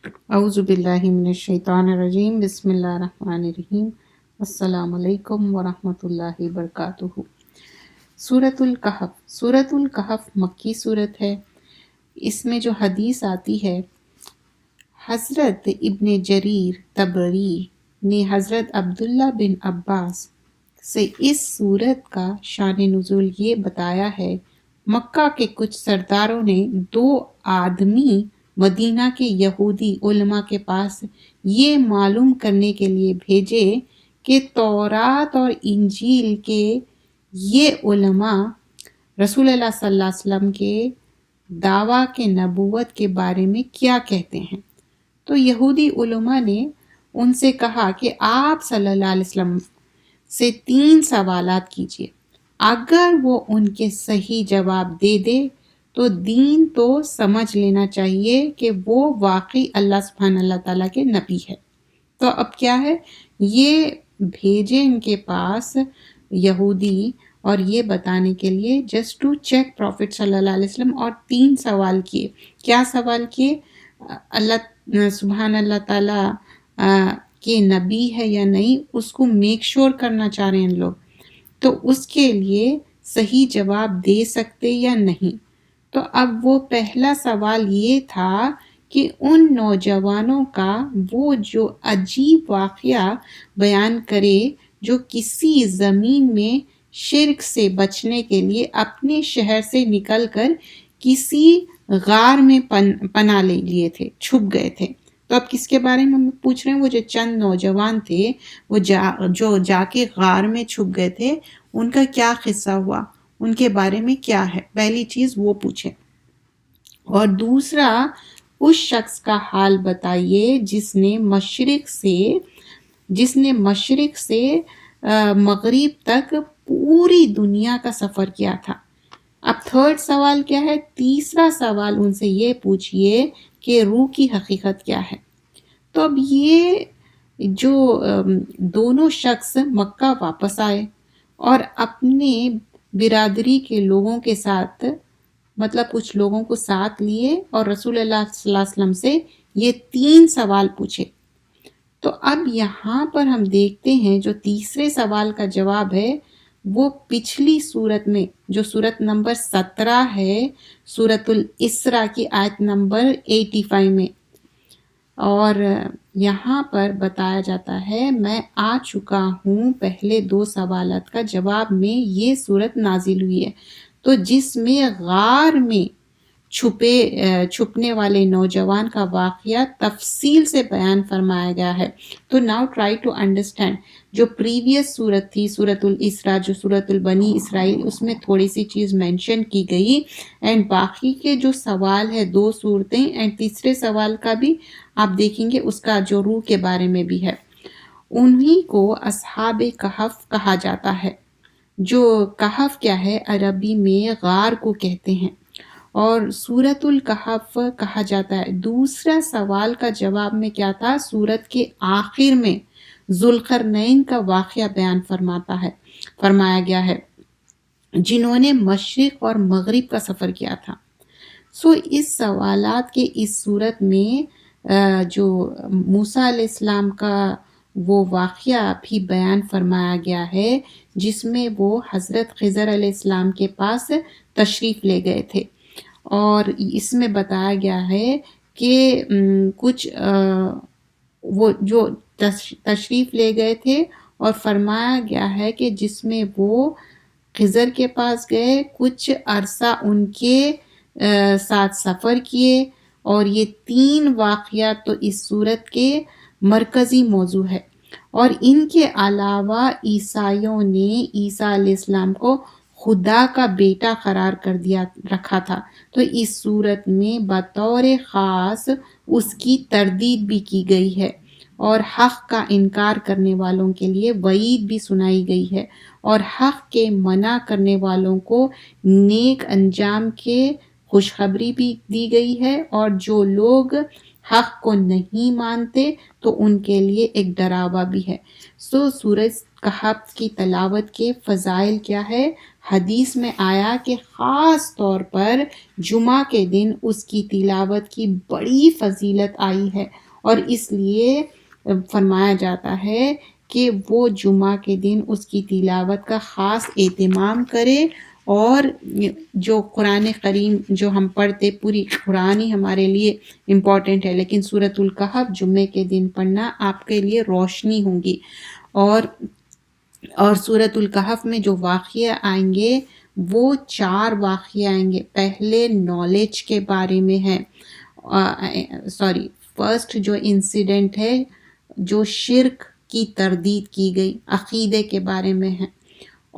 اعوذ باللہ من الشیطان الرجیم، بسم اللہ الرحمن الرحیم۔ السلام علیکم ورحمۃ اللہ وبرکاتہ۔ سورۃ الکہف۔ سورۃ الکہف مکی صورت ہے۔ اس میں جو حدیث آتی ہے، حضرت ابن جریر طبری نے حضرت عبداللہ بن عباس سے اس سورت کا شان نزول یہ بتایا ہے، مکہ کے کچھ سرداروں نے 2 آدمی مدینہ کے یہودی علماء کے پاس یہ معلوم کرنے کے لیے بھیجے کہ تورات اور انجیل کے یہ علماء رسول اللہ صلی اللہ علیہ وسلم کے دعویٰ کے نبوت کے بارے میں کیا کہتے ہیں۔ تو یہودی علماء نے ان سے کہا کہ آپ صلی اللہ علیہ وسلم سے 3 سوالات کیجئے، اگر وہ ان کے صحیح جواب دے دے تو دین تو سمجھ لینا چاہیے کہ وہ واقعی اللہ سبحانہ اللہ تعالیٰ کے نبی ہے۔ تو اب کیا ہے، یہ بھیجے ان کے پاس یہودی اور یہ بتانے کے لیے جسٹ ٹو چیک پروفٹ صلی اللہ علیہ وسلم، اور 3 سوال کیے۔ کیا سوال کیے؟ اللہ سبحانہ اللہ تعالیٰ کے نبی ہے یا نہیں، اس کو میک شور کرنا چاہ رہے ہیں لوگ، تو اس کے لیے صحیح جواب دے سکتے یا نہیں۔ تو اب وہ پہلا سوال یہ تھا کہ ان نوجوانوں کا وہ جو عجیب واقعہ بیان کرے جو کسی زمین میں شرک سے بچنے کے لیے اپنے شہر سے نکل کر کسی غار میں پناہ لے لیے تھے، چھپ گئے تھے۔ تو اب کس کے بارے میں ہم پوچھ رہے ہیں؟ وہ جو چند نوجوان تھے، وہ جو جا کے غار میں چھپ گئے تھے، ان کا کیا قصہ ہوا، ان کے بارے میں کیا ہے، پہلی چیز وہ پوچھیں۔ اور دوسرا، اس شخص کا حال بتائیے جس نے مشرق سے مغرب تک پوری دنیا کا سفر کیا تھا۔ اب تھرڈ سوال کیا ہے؟ تیسرا سوال ان سے یہ پوچھئے کہ روح کی حقیقت کیا ہے۔ تو اب یہ جو دونوں شخص مکہ واپس آئے اور اپنے برادری کے لوگوں کے ساتھ، مطلب کچھ لوگوں کو ساتھ لیے، اور رسول اللہ صلی اللہ علیہ وسلم سے یہ 3 سوال پوچھے۔ تو اب یہاں پر ہم دیکھتے ہیں جو تیسرے سوال کا جواب ہے، وہ پچھلی سورت میں جو سورت نمبر 17 ہے، سورت الاسراء کی آیت نمبر 85 میں، اور یہاں پر بتایا جاتا ہے، میں آ چکا ہوں پہلے 2 سوالات کا جواب میں یہ سورت نازل ہوئی ہے۔ تو جس میں غار میں چھپنے والے نوجوان کا واقعہ تفصیل سے بیان فرمایا گیا ہے۔ تو ناؤ ٹرائی ٹو انڈرسٹینڈ، جو پریویس سورت تھی سورت الاسراء، جو سورت البنی اسرائیل، اس میں تھوڑی سی چیز مینشن کی گئی، اینڈ باقی کے جو سوال ہے 2 صورتیں، اینڈ تیسرے سوال کا بھی آپ دیکھیں گے، اس کا جو روح کے بارے میں بھی ہے۔ انہی کو اصحاب کہف کہا جاتا ہے۔ جو کہف کیا ہے؟ عربی میں غار کو کہتے ہیں، اور سورۃ الکہف کہا جاتا ہے۔ دوسرا سوال کا جواب میں کیا تھا؟ سورت کے آخر میں ذوالقرنین کا واقعہ بیان فرمایا گیا ہے، جنہوں نے مشرق اور مغرب کا سفر کیا تھا۔ اس سوالات کے اس صورت میں جو موسیٰ علیہ السلام کا وہ واقعہ بھی بیان فرمایا گیا ہے، جس میں وہ حضرت خضر علیہ السلام کے پاس تشریف لے گئے تھے، اور اس میں بتایا گیا ہے کہ کچھ وہ جو تشریف لے گئے تھے، اور فرمایا گیا ہے کہ جس میں وہ خضر کے پاس گئے، کچھ عرصہ ان کے ساتھ سفر کیے، اور یہ 3 واقعات تو اس صورت کے مرکزی موضوع ہے۔ اور ان کے علاوہ عیسائیوں نے عیسیٰ علیہ السلام کو خدا کا بیٹا قرار رکھا تھا، تو اس صورت میں بطور خاص اس کی تردید بھی کی گئی ہے، اور حق کا انکار کرنے والوں کے لیے وعید بھی سنائی گئی ہے، اور حق کے منع کرنے والوں کو نیک انجام کے خوشخبری بھی دی گئی ہے، اور جو لوگ حق کو نہیں مانتے تو ان کے لیے ایک ڈراوا بھی ہے۔ سورج کہف کی تلاوت کے فضائل کیا ہے؟ حدیث میں آیا کہ خاص طور پر جمعہ کے دن اس کی تلاوت کی بڑی فضیلت آئی ہے، اور اس لیے فرمایا جاتا ہے کہ وہ جمعہ کے دن اس کی تلاوت کا خاص اہتمام کرے، اور جو قرآن کریم جو ہم پڑھتے، پوری قرآن ہی ہمارے لیے امپورٹنٹ ہے، لیکن سورۃ الکہف جمعے کے دن پڑھنا آپ کے لیے روشنی ہوں گی۔ اور سورۃ الکہف میں جو واقعے آئیں گے وہ 4 واقعے آئیں گے۔ پہلے نالج کے بارے میں ہے، فرسٹ جو انسیڈنٹ ہے جو شرک کی تردید کی گئی، عقیدے کے بارے میں ہے،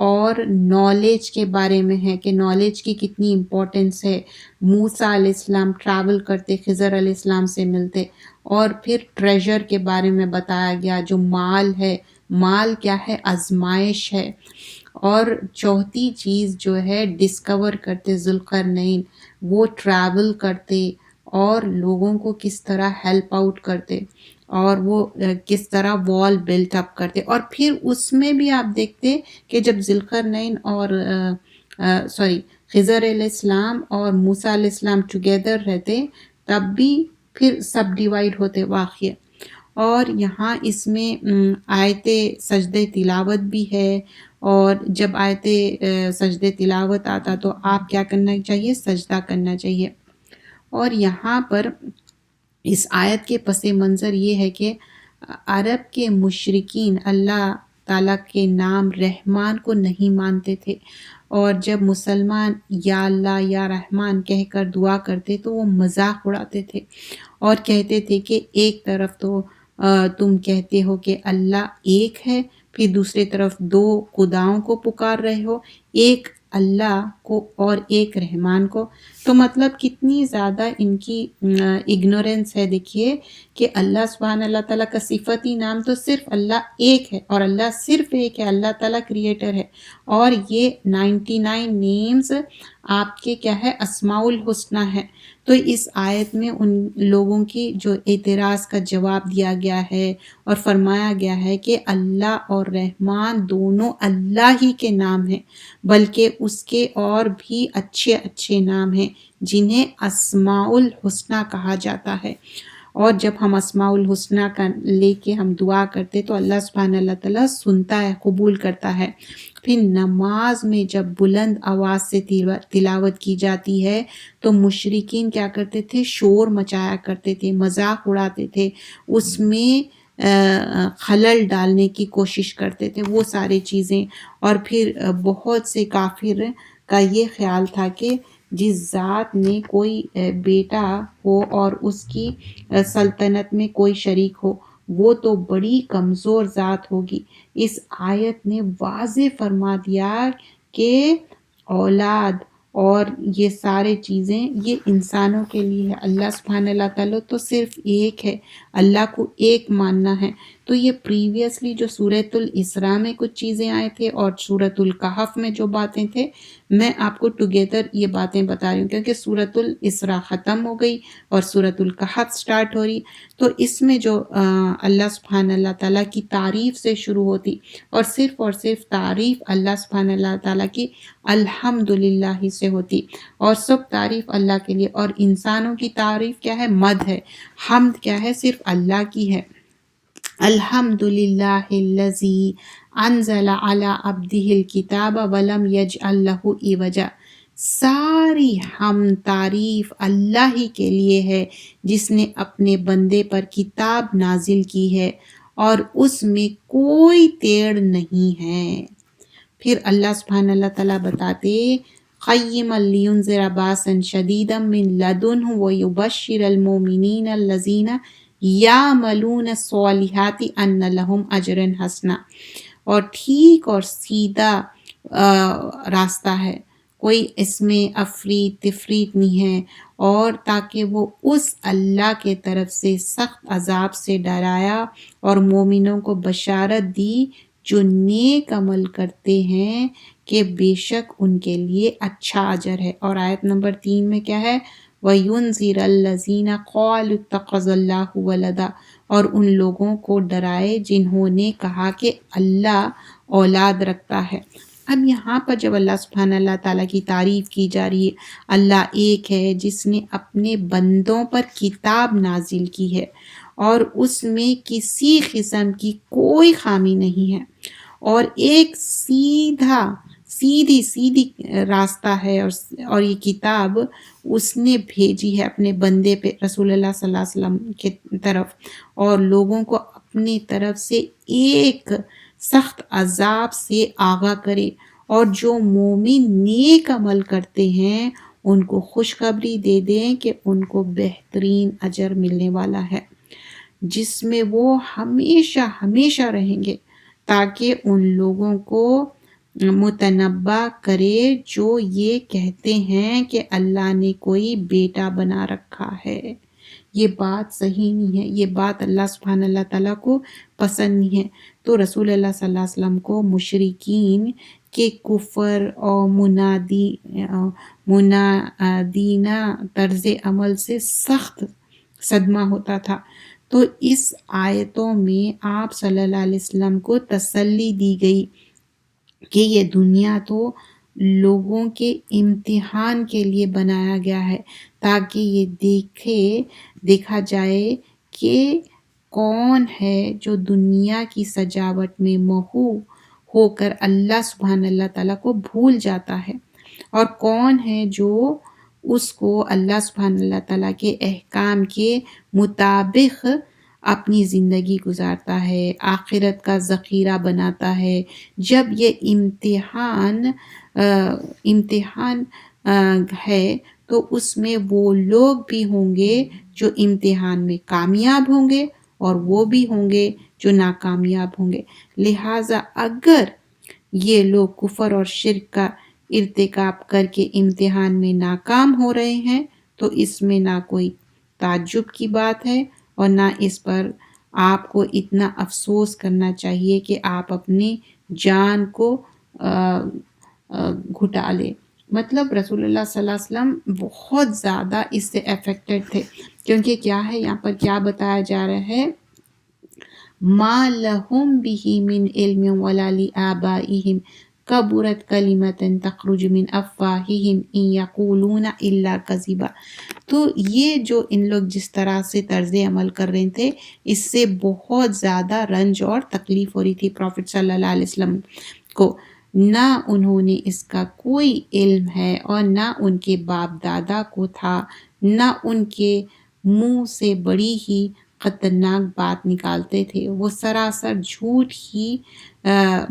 اور نالج کے بارے میں ہے کہ نالج کی کتنی امپورٹنس ہے۔ موسیٰ علیہ السلام ٹریول کرتے، خضر علیہ السلام سے ملتے، اور پھر ٹریجر کے بارے میں بتایا گیا، جو مال ہے، مال کیا ہے؟ آزمائش ہے۔ اور چوتھی چیز جو ہے ڈسکور کرتے ذوالقرنین، وہ ٹریول کرتے اور لوگوں کو کس طرح ہیلپ آؤٹ کرتے، اور وہ کس طرح وال بلٹ اپ کرتے۔ اور پھر اس میں بھی آپ دیکھتے کہ جب ذوالقرنین اور خضر علیہ السلام اور موسیٰ علیہ السلام ٹوگیدر رہتے، تب بھی پھر سب ڈیوائیڈ ہوتے واقعے۔ اور یہاں اس میں آیت سجدہ تلاوت بھی ہے، اور جب آیت سجدہ تلاوت آتا تو آپ کیا کرنا چاہیے؟ سجدہ کرنا چاہیے۔ اور یہاں پر اس آیت کے پس منظر یہ ہے کہ عرب کے مشرکین اللہ تعالیٰ کے نام رحمان کو نہیں مانتے تھے، اور جب مسلمان یا اللہ یا رحمان کہہ کر دعا کرتے تو وہ مذاق اڑاتے تھے، اور کہتے تھے کہ ایک طرف تو تم کہتے ہو کہ اللہ ایک ہے، پھر دوسری طرف 2 خداؤں کو پکار رہے ہو، ایک اللہ کو اور ایک رحمان کو۔ تو مطلب کتنی زیادہ ان کی اگنورنس ہے۔ دیکھیے کہ اللہ سبحانہ اللہ تعالیٰ کا صفتی نام تو صرف اللہ ایک ہے، اور اللہ صرف ایک ہے، اللہ تعالیٰ کریٹر ہے، اور یہ 99 نیمز آپ کے کیا ہے؟ اسماء الحسنہ ہے۔ تو اس آیت میں ان لوگوں کی جو اعتراض کا جواب دیا گیا ہے، اور فرمایا گیا ہے کہ اللہ اور رحمان دونوں اللہ ہی کے نام ہیں، بلکہ اس کے اور بھی اچھے اچھے نام ہیں جنہیں اسماء الحسنہ کہا جاتا ہے۔ اور جب ہم اسماء الحسنہ کا لے کے ہم دعا کرتے تو اللہ سبحانہ اللہ تعالیٰ سنتا ہے، قبول کرتا ہے۔ پھر نماز میں جب بلند آواز سے تلاوت کی جاتی ہے تو مشرکین کیا کرتے تھے؟ شور مچایا کرتے تھے، مذاق اڑاتے تھے، اس میں خلل ڈالنے کی کوشش کرتے تھے، وہ ساری چیزیں۔ اور پھر بہت سے کافر کا یہ خیال تھا کہ جس ذات میں کوئی بیٹا ہو اور اس کی سلطنت میں کوئی شریک ہو، وہ تو بڑی کمزور ذات ہوگی۔ اس آیت نے واضح فرما دیا کہ اولاد اور یہ سارے چیزیں یہ انسانوں کے لیے ہے، اللہ سبحانہ اللہ تعالیٰ تو صرف ایک ہے، اللہ کو ایک ماننا ہے۔ تو یہ پریویسلی جو سورۃ الاسراء میں کچھ چیزیں آئے تھے اور سورۃ الکہف میں جو باتیں تھے، میں آپ کو ٹوگیدر یہ باتیں بتا رہی ہوں، کیونکہ سورۃ الاسراء ختم ہو گئی اور سورۃ الکہف سٹارٹ ہو رہی، تو اس میں جو اللہ سبحانہ اللہ تعالیٰ کی تعریف سے شروع ہوتی، اور صرف تعریف اللہ سبحانہ اللہ تعالیٰ کی الحمدللہ سے ہوتی، اور سب تعریف اللہ کے لیے، اور انسانوں کی تعریف کیا ہے؟ مدح ہے، حمد کیا ہے؟ صرف اللہ کی ہے۔ الحمدللہ الذی انزل علی عبدہ الکتاب ولم یجعل لہ عوجا، ساری حمد تعریف اللہ ہی کے لیے ہے جس نے اپنے بندے پر کتاب نازل کی ہے اور اس میں کوئی ٹیڑھ نہیں ہے۔ پھر اللہ سبحانہ اللہ تعالیٰ بتاتے قیما لینذر باسا شدیدا من لدنہ ویبشر المؤمنین الذین یعملون الصالحات ان لہم اجرا حسنا، اور ٹھیک اور سیدھا راستہ ہے، کوئی اس میں افریط تفریط نہیں ہے، اور تاکہ وہ اس اللہ کے طرف سے سخت عذاب سے ڈرایا اور مومنوں کو بشارت دی جو نیک عمل کرتے ہیں کہ بے شک ان کے لیے اچھا اجر ہے۔ اور آیت نمبر 3 میں کیا ہے؟ وَيُنذِرَ الَّذِينَ قَالُوا اتَّخَذَ اللَّهُ وَلَدًا، اور ان لوگوں کو ڈرائے جنہوں نے کہا کہ اللہ اولاد رکھتا ہے۔ اب یہاں پر جب اللہ سبحانہ اللہ تعالیٰ کی تعریف کی جا رہی ہے، اللہ ایک ہے جس نے اپنے بندوں پر کتاب نازل کی ہے اور اس میں کسی قسم کی کوئی خامی نہیں ہے، اور ایک سیدھی راستہ ہے، اور یہ کتاب اس نے بھیجی ہے اپنے بندے پہ رسول اللہ صلی اللہ علیہ وسلم کے طرف، اور لوگوں کو اپنی طرف سے ایک سخت عذاب سے آگاہ کرے، اور جو مومن نیک عمل کرتے ہیں ان کو خوشخبری دے دیں کہ ان کو بہترین اجر ملنے والا ہے جس میں وہ ہمیشہ ہمیشہ رہیں گے، تاکہ ان لوگوں کو متنبہ کرے جو یہ کہتے ہیں کہ اللہ نے کوئی بیٹا بنا رکھا ہے۔ یہ بات صحیح نہیں ہے، یہ بات اللہ سبحانہ اللہ تعالیٰ کو پسند نہیں ہے۔ تو رسول اللہ صلی اللہ علیہ وسلم کو مشرکین کے کفر اور منادینہ طرز عمل سے سخت صدمہ ہوتا تھا، تو اس آیتوں میں آپ صلی اللہ علیہ وسلم کو تسلی دی گئی کہ یہ دنیا تو لوگوں کے امتحان کے لیے بنایا گیا ہے، تاکہ یہ دیکھا جائے کہ کون ہے جو دنیا کی سجاوٹ میں محو ہو کر اللہ سبحانہ اللہ تعالیٰ کو بھول جاتا ہے، اور کون ہے جو اس کو اللہ سبحانہ اللہ تعالیٰ کے احکام کے مطابق اپنی زندگی گزارتا ہے، آخرت کا ذخیرہ بناتا ہے۔ جب یہ امتحان ہے تو اس میں وہ لوگ بھی ہوں گے جو امتحان میں کامیاب ہوں گے، اور وہ بھی ہوں گے جو ناکامیاب ہوں گے۔ لہٰذا اگر یہ لوگ کفر اور شرک کا ارتکاب کر کے امتحان میں ناکام ہو رہے ہیں تو اس میں نہ کوئی تعجب کی بات ہے، اور نہ اس پر آپ کو اتنا افسوس کرنا چاہیے کہ آپ اپنی جان کو گھٹا لیں۔ مطلب رسول اللہ صلی اللہ علیہ وسلم بہت زیادہ اس سے افیکٹڈ تھے، کیونکہ کیا ہے یہاں پر کیا بتایا جا رہا ہے، مَا لَهُم بِهِ مِنْ عِلْمٍ وَلَا لِآبَائِهِمْ کبرت کلمۃ تخرج من افواہہم ان یقولون الا کذبا۔ تو یہ جو ان لوگ جس طرح سے طرز عمل کر رہے تھے، اس سے بہت زیادہ رنج اور تکلیف ہو رہی تھی پروفٹ صلی اللہ علیہ وسلم کو۔ نہ انہوں نے اس کا کوئی علم ہے، اور نہ ان کے باپ دادا کو تھا، نہ ان کے منہ سے بڑی ہی خطرناک بات نکالتے تھے، وہ سراسر جھوٹ ہی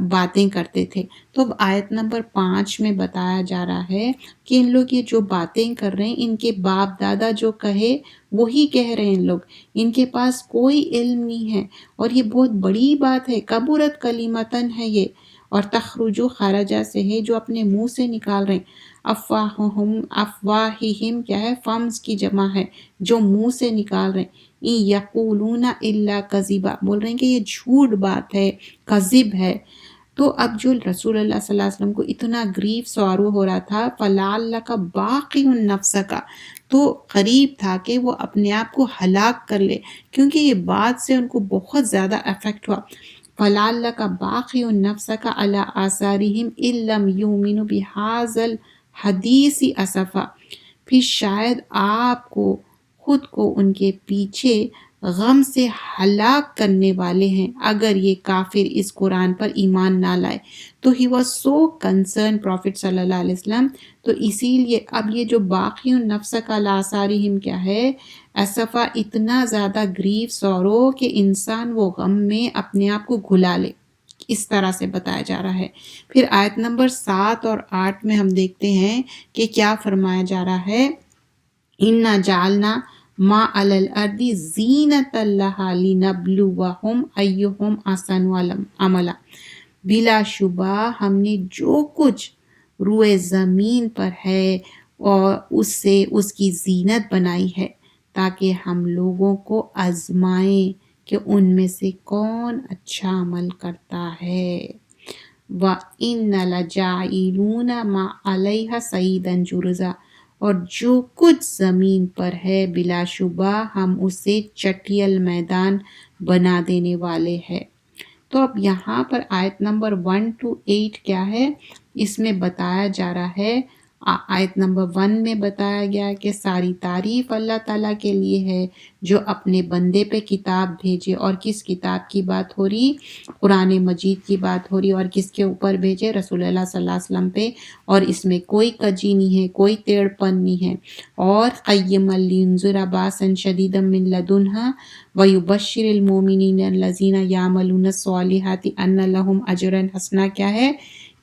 باتیں کرتے تھے۔ تو اب آیت نمبر 5 میں بتایا جا رہا ہے کہ ان لوگ یہ جو باتیں کر رہے ہیں، ان کے باپ دادا جو کہے وہی کہہ رہے ہیں، ان لوگ ان کے پاس کوئی علم نہیں ہے، اور یہ بہت بڑی بات ہے، کبرت کلمتن ہے یہ، اور تخرجو خارجہ سے ہے جو اپنے منہ سے نکال رہے ہیں، افواہہم کیا ہے، فمز کی جمع ہے، جو منہ سے نکال رہے ہیں، یقولون الا کذبا، بول رہے ہیں کہ یہ جھوٹ بات ہے، کذب ہے۔ تو اب جو رسول اللہ صلی اللہ علیہ وسلم کو اتنا گریف سوارو ہو رہا تھا، فَلَعَلَّكَ بَاقِعٌ نَفْسَكَ، تو قریب تھا کہ وہ اپنے آپ کو ہلاک کر لے، کیونکہ یہ بات سے ان کو بہت زیادہ افیکٹ ہوا۔ فَلَعَلَّكَ بَاقِعٌ نَفْسَكَ عَلَىٰ آثَارِهِمْ إِن لَّمْ يُؤْمِنُوا بِهَٰذَا الْحَدِيثِ أَسَفًا، پھر شاید آپ کو خود کو ان کے پیچھے غم سے ہلاک کرنے والے ہیں اگر یہ کافر اس قرآن پر ایمان نہ لائے۔ تو he was so concern prophet صلی اللہ علیہ وسلم، تو اسی لیے اب یہ جو باقی نفس کا لاسارہم کیا ہے، اسفا، اتنا زیادہ گریف سورو کہ انسان وہ غم میں اپنے آپ کو گھلا لے، اس طرح سے بتایا جا رہا ہے۔ پھر آیت نمبر 7 اور 8 میں ہم دیکھتے ہیں کہ کیا فرمایا جا رہا ہے، اِنَّا جَعَلْنَا مَا عَلَى الْأَرْضِ زِینَةً لَهَا لِنَبْلُوَهُمْ أَیُّهُمْ أَحْسَنُ عَمَلًا، بلا شبہ ہم نے جو کچھ روئے زمین پر ہے اور اس سے اس کی زینت بنائی ہے تاکہ ہم لوگوں کو آزمائیں کہ ان میں سے کون اچھا عمل کرتا ہے۔ وَإِنَّ لَجَاعِلُونَ مَا عَلَيْهَا صَعِيدًا جُرُزًا، اور جو کچھ زمین پر ہے بلا شبہ ہم اسے چٹیل میدان بنا دینے والے ہیں۔ تو اب یہاں پر آیت نمبر 1 to 8 کیا ہے، اس میں بتایا جا رہا ہے، آیت نمبر 1 میں بتایا گیا کہ ساری تعریف اللہ تعالیٰ کے لیے ہے جو اپنے بندے پہ کتاب بھیجے، اور کس کتاب کی بات ہو رہی، قرآن مجید کی بات ہو رہی، اور کس کے اوپر بھیجے، رسول اللہ صلی اللہ علیہ وسلم پہ، اور اس میں کوئی کجی نہیں ہے، کوئی ٹیڑھ پن نہیں ہے، اور قیما لینذر باسا شدیدا من لدنہ وَيُبَشِّرِ الْمُؤْمِنِينَ الَّذِينَ يَعْمَلُونَ الصَّالِحَاتِ أَنَّ لَهُمْ أَجْرًا حَسَنًا کیا ہے،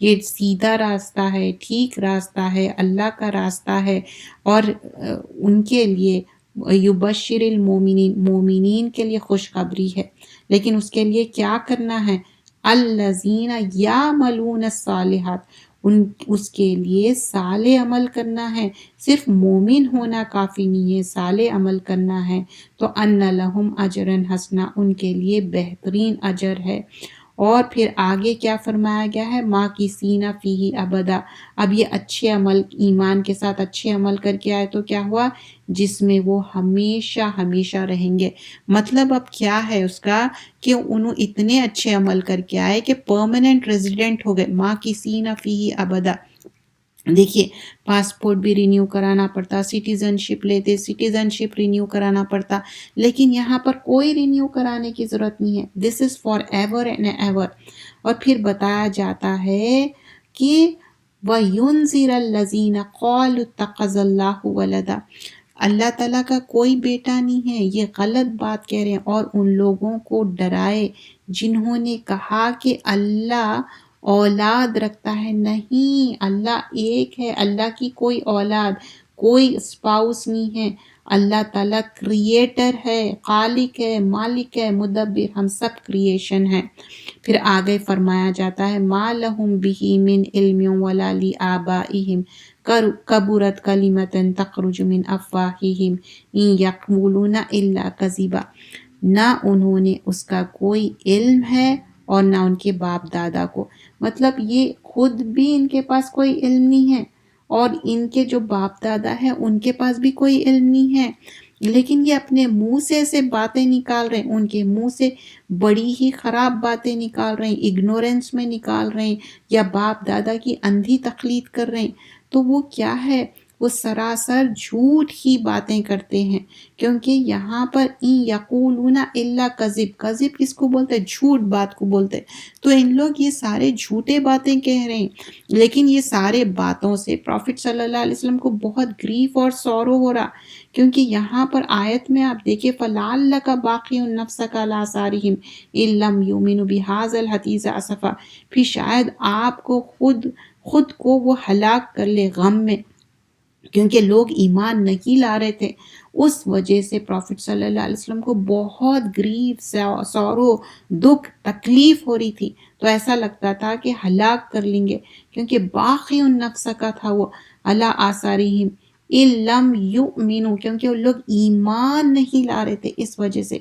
یہ سیدھا راستہ ہے، ٹھیک راستہ ہے، اللہ کا راستہ ہے، اور ان کے لیے یبشر المومنین، مومنین کے لیے خوشخبری ہے، لیکن اس کے لیے کیا کرنا ہے، الذین یعملون الصالحات، اس کے لیے صالح عمل کرنا ہے، صرف مومن ہونا کافی نہیں ہے، صالح عمل کرنا ہے، تو ان لہم اجرا حسنا، ان کے لیے بہترین اجر ہے۔ اور پھر آگے کیا فرمایا گیا ہے، ماں کی سینہ فیہ ابدا، اب یہ اچھے عمل، ایمان کے ساتھ اچھے عمل کر کے آئے تو کیا ہوا، جس میں وہ ہمیشہ ہمیشہ رہیں گے۔ مطلب اب کیا ہے اس کا، کہ انہوں اتنے اچھے عمل کر کے آئے کہ پرماننٹ ریزیڈنٹ ہو گئے، ماں کی سینہ فیہ ابدا۔ دیکھیے پاسپورٹ بھی رینیو کرانا پڑتا، سٹیزن شپ لیتے سٹیزن شپ رینیو کرانا پڑتا، لیکن یہاں پر کوئی رینیو کرانے کی ضرورت نہیں ہے، this is forever and ever. اور پھر بتایا جاتا ہے کہ وَيُنذِرَ الَّذِينَ قَالُوا اتَّخَذَ اللَّهُ وَلَدًا، اللہ تعالیٰ کا کوئی بیٹا نہیں ہے، یہ غلط بات کہہ رہے ہیں، اور ان لوگوں کو ڈرائے جنہوں نے کہا کہ اللہ اولاد رکھتا ہے، نہیں، اللہ ایک ہے، اللہ کی کوئی اولاد، کوئی اسپاؤس نہیں ہے، اللہ تعالیٰ کریٹر ہے، خالق ہے، مالک ہے، مدبر، ہم سب کریشن ہیں۔ پھر آگے فرمایا جاتا ہے ما لہم بہ من علم ولا لآبائہم کبرت کلمۃ تخرج من افواہہم ان یقولون الا کذبا، نہ انہوں نے اس کا کوئی علم ہے اور نہ ان کے باپ دادا کو، مطلب یہ خود بھی ان کے پاس کوئی علم نہیں ہے، اور ان کے جو باپ دادا ہیں ان کے پاس بھی کوئی علم نہیں ہے، لیکن یہ اپنے منہ سے ایسے باتیں نکال رہے ہیں، ان کے منہ سے بڑی ہی خراب باتیں نکال رہے ہیں، اگنورنس میں نکال رہے ہیں، یا باپ دادا کی اندھی تقلید کر رہے ہیں، تو وہ کیا ہے، وہ سراسر جھوٹ ہی باتیں کرتے ہیں، کیونکہ یہاں پر ان یقولون الا کذب، کذب کس کو بولتے ہیں، جھوٹ بات کو بولتے ہیں، تو ان لوگ یہ سارے جھوٹے باتیں کہہ رہے ہیں، لیکن یہ سارے باتوں سے پروفٹ صلی اللہ علیہ وسلم کو بہت گریف اور سورو ہو رہا، کیونکہ یہاں پر آیت میں آپ دیکھیں فَلَعَلَّكَ بَاخِعٌ نَفْسَكَ عَلَىٰ آثَارِهِمْ إِن لَّمْ يُؤْمِنُوا بِهَٰذَا الْحَدِيثِ أَسَفًا، پھر شاید آپ کو خود کو وہ ہلاک کر لے غم میں، کیونکہ لوگ ایمان نہیں لا رہے تھے، اس وجہ سے پروفٹ صلی اللہ علیہ وسلم کو بہت گریف، سورو، دکھ، تکلیف ہو رہی تھی، تو ایسا لگتا تھا کہ ہلاک کر لیں گے، کیونکہ باقی نفس کا تھا وہ علی آثارہم ان لم یؤمنوا، کیونکہ وہ لوگ ایمان نہیں لا رہے تھے، اس وجہ سے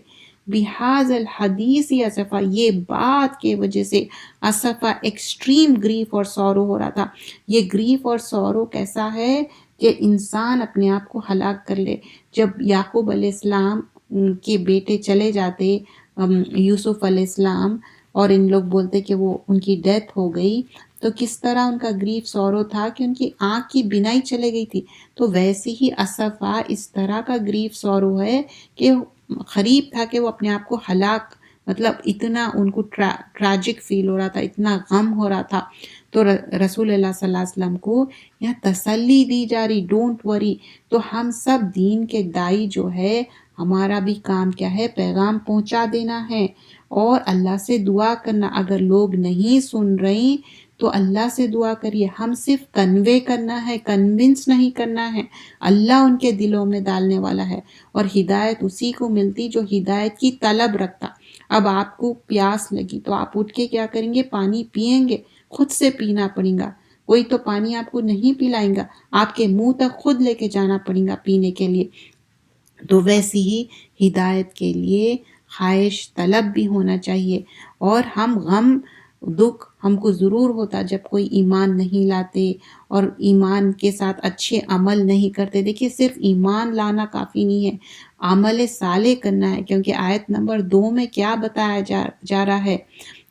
بحاظ الحدیث اسفا، یہ بات کے وجہ سے اسفا ایکسٹریم گریف اور سورو ہو رہا تھا۔ یہ گریف اور سورو کیسا ہے کہ انسان اپنے آپ کو ہلاک کر لے۔ جب یعقوب علیہ السلام کے بیٹے چلے جاتے، یوسف علیہ السلام، اور ان لوگ بولتے کہ وہ ان کی ڈیتھ ہو گئی، تو کس طرح ان کا گریف سورو تھا کہ ان کی آنکھ کی بینائی چلے گئی تھی، تو ویسے ہی اسفا اس طرح کا گریف سورو ہے کہ قریب تھا کہ وہ اپنے آپ کو ہلاک، مطلب اتنا ان کو ٹریجک فیل ہو رہا تھا، اتنا غم ہو رہا تھا۔ تو رسول اللہ صلی اللہ علیہ وسلم کو یہاں تسلی دی جا رہی، ڈونٹ وری۔ تو ہم سب دین کے دائی جو ہے، ہمارا بھی کام کیا ہے، پیغام پہنچا دینا ہے اور اللہ سے دعا کرنا، اگر لوگ نہیں سن رہے تو اللہ سے دعا کریے، ہم صرف کنوے کرنا ہے، کنونس نہیں کرنا ہے، اللہ ان کے دلوں میں ڈالنے والا ہے، اور ہدایت اسی کو ملتی جو ہدایت کی طلب رکھتا۔ اب آپ کو پیاس لگی تو آپ اٹھ کے کیا کریں گے، پانی پئیں گے، خود سے پینا پڑے گا، کوئی تو پانی آپ کو نہیں پلائیں گا، آپ کے منہ تک خود لے کے جانا پڑے گا پینے کے لیے۔ تو ویسی ہی ہدایت کے لیے خواہش طلب بھی ہونا چاہیے، اور ہم غم دکھ ہم کو ضرور ہوتا جب کوئی ایمان نہیں لاتے اور ایمان کے ساتھ اچھے عمل نہیں کرتے. دیکھیے صرف ایمان لانا کافی نہیں ہے، عمل صالح کرنا ہے، کیونکہ آیت نمبر 2 میں کیا بتایا جا رہا ہے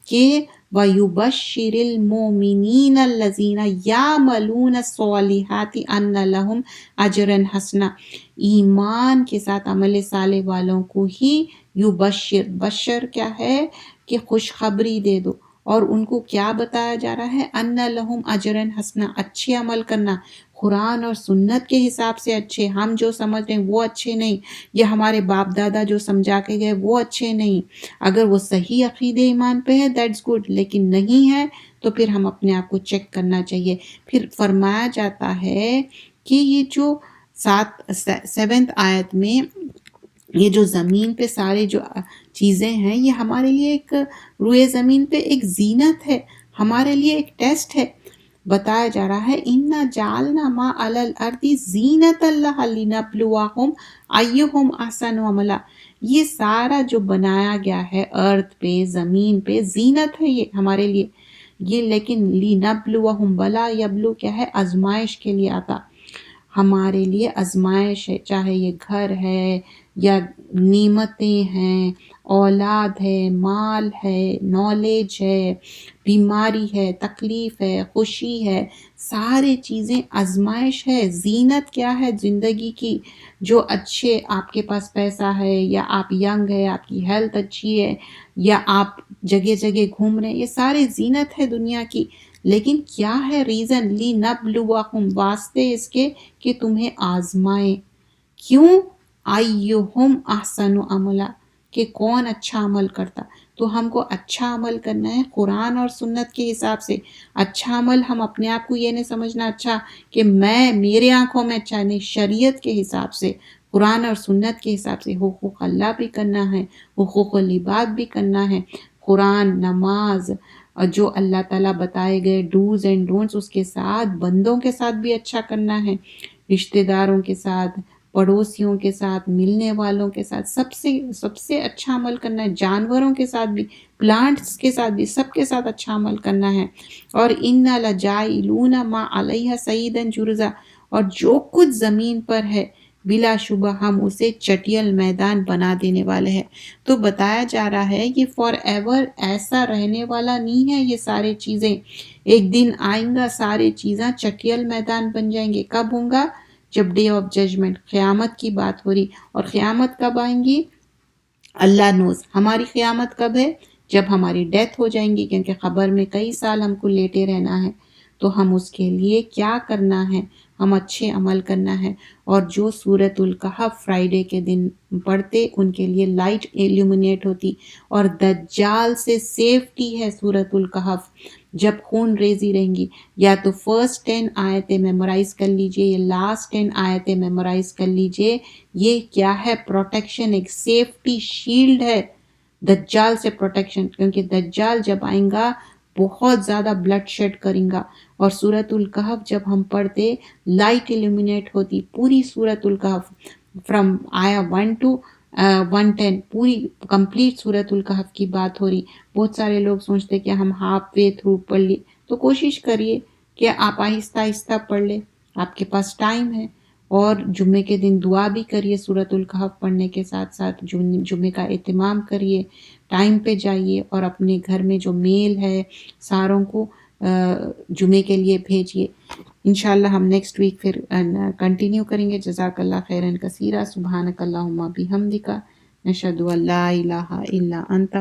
کہ وَيُبَشِّرِ الْمُؤْمِنِينَ الَّذِينَ يَعْمَلُونَ الصَّالِحَاتِ أَنَّ لَهُمْ أَجْرًا حَسَنًا. ایمان کے ساتھ عمل صالح والوں کو ہی یبشر، بشر کیا ہے کہ خوشخبری دے دو، اور ان کو کیا بتایا جا رہا ہے؟ ان لہم اجرا حسنا، اچھے عمل کرنا، قرآن اور سنت کے حساب سے اچھے. ہم جو سمجھ رہے ہیں وہ اچھے نہیں، یا ہمارے باپ دادا جو سمجھا کے گئے وہ اچھے نہیں. اگر وہ صحیح عقید ایمان پہ ہے دیٹس گڈ، لیکن نہیں ہے تو پھر ہم اپنے آپ کو چیک کرنا چاہیے. پھر فرمایا جاتا ہے کہ یہ جو 7 آیت میں یہ جو زمین پہ سارے جو چیزیں ہیں یہ ہمارے لیے ایک روئے زمین پہ ایک زینت ہے، ہمارے لیے ایک ٹیسٹ ہے. بتایا جا رہا ہے اِنَّا جَعَلْنَا مَا عَلَى الْأَرْضِ زِینَةً لَهَا لِنَبْلُوَهُمْ أَيُّهُمْ أَحْسَنُ عَمَلًا. یہ سارا جو بنایا گیا ہے ارتھ پہ، زمین پہ، زینت ہے یہ ہمارے لیے. یہ لیکن لِنَبْلُوَهُمْ، بلا یبلو کیا ہے؟ آزمائش کے لیے آتا، ہمارے لیے آزمائش ہے. چاہے یہ گھر ہے یا نعمتیں ہیں، اولاد ہے، مال ہے، نالج ہے، بیماری ہے، تکلیف ہے، خوشی ہے، سارے چیزیں آزمائش ہے. زینت کیا ہے زندگی کی؟ جو اچھے آپ کے پاس پیسہ ہے، یا آپ ینگ ہے، آپ کی ہیلتھ اچھی ہے، یا آپ جگہ جگہ گھوم رہے ہیں، یہ سارے زینت ہے دنیا کی. لیکن کیا ہے ریزن؟ لِنَبْلُوَهُمْ، واسطے اس کے کہ تمہیں آزمائے. کیوں؟ ایہم احسن عملا، کہ کون اچھا عمل کرتا. تو ہم کو اچھا عمل کرنا ہے قرآن اور سنت کے حساب سے. اچھا عمل ہم اپنے آپ کو یہ نہیں سمجھنا اچھا کہ میرے آنکھوں میں اچھا نہیں، شریعت کے حساب سے، قرآن اور سنت کے حساب سے. حقوق اللہ بھی کرنا ہے، حقوق العباد بھی کرنا ہے. قرآن، نماز اور جو اللہ تعالیٰ بتائے گئے ڈوز اینڈ ڈونٹس، اس کے ساتھ بندوں کے ساتھ بھی اچھا کرنا ہے، رشتہ داروں کے ساتھ، پڑوسیوں کے ساتھ، ملنے والوں کے ساتھ، سب سے اچھا عمل کرنا ہے. جانوروں کے ساتھ بھی، پلانٹس کے ساتھ بھی، سب کے ساتھ اچھا عمل کرنا ہے. اور اِنَّا لَجَاعِلُونَ مَا عَلَيْهَا صَعِيدًا جُرُزًا، اور جو کچھ زمین پر ہے بلا شبہ ہم اسے چٹیل میدان بنا دینے والے ہیں. تو بتایا جا رہا ہے یہ فار ایور ایسا رہنے والا نہیں ہے. یہ سارے چیزیں ایک دن آئیں گا، سارے چیزیں چٹیل میدان بن جائیں گے. کب ہوں گا؟ جب ڈے آف ججمنٹ، قیامت کی بات ہو رہی. اور قیامت کب آئیں گی؟ اللہ نوز. ہماری قیامت کب ہے؟ جب ہماری ڈیتھ ہو جائیں گی، کیونکہ قبر میں کئی سال ہم کو لیٹے رہنا ہے. تو ہم اس کے لیے کیا کرنا ہے؟ ہم اچھے عمل کرنا ہے. اور جو سورۃ الکہف فرائیڈے کے دن پڑھتے ان کے لیے لائٹ ایلیومینیٹ ہوتی. اور دجال سے سیفٹی ہے سورۃ الکہف. جب خون ریزی رہیں گی، یا تو فرسٹ 10 آیتیں میمورائز کر لیجئے، یا لاسٹ 10 آیتیں میمورائز کر لیجئے. یہ کیا ہے؟ پروٹیکشن، ایک سیفٹی شیلڈ ہے دجال سے پروٹیکشن. کیونکہ دجال جب آئیں گا بہت زیادہ بلڈ شیڈ کریں گا. اور سورۃ الکہف جب ہم پڑھتے لائٹ ایلیومینیٹ ہوتی پوری سورۃ الکہف، فرام آیا 1 to 110، پوری کمپلیٹ سورۃ الکہف کی بات ہو رہی. بہت سارے لوگ سوچتے کہ ہم ہاف وے تھرو پڑھ لیے، تو کوشش کریے کہ آپ آہستہ آہستہ پڑھ لیں، آپ کے پاس ٹائم ہے. اور جمعے کے دن دعا بھی کریے سورۃ الکہف پڑھنے کے ساتھ ساتھ، جمعے کا اہتمام کریے، ٹائم پہ جائیے، اور اپنے گھر میں جو میل ہے ساروں کو جمعے کے لیے بھیجیے. انشاءاللہ ہم نیکسٹ ویک پھر کنٹینیو کریں گے. جزاک اللہ خیرن کثیرا. سبحانک اللہم بحمدک، نشہد ان لا الہ الا انت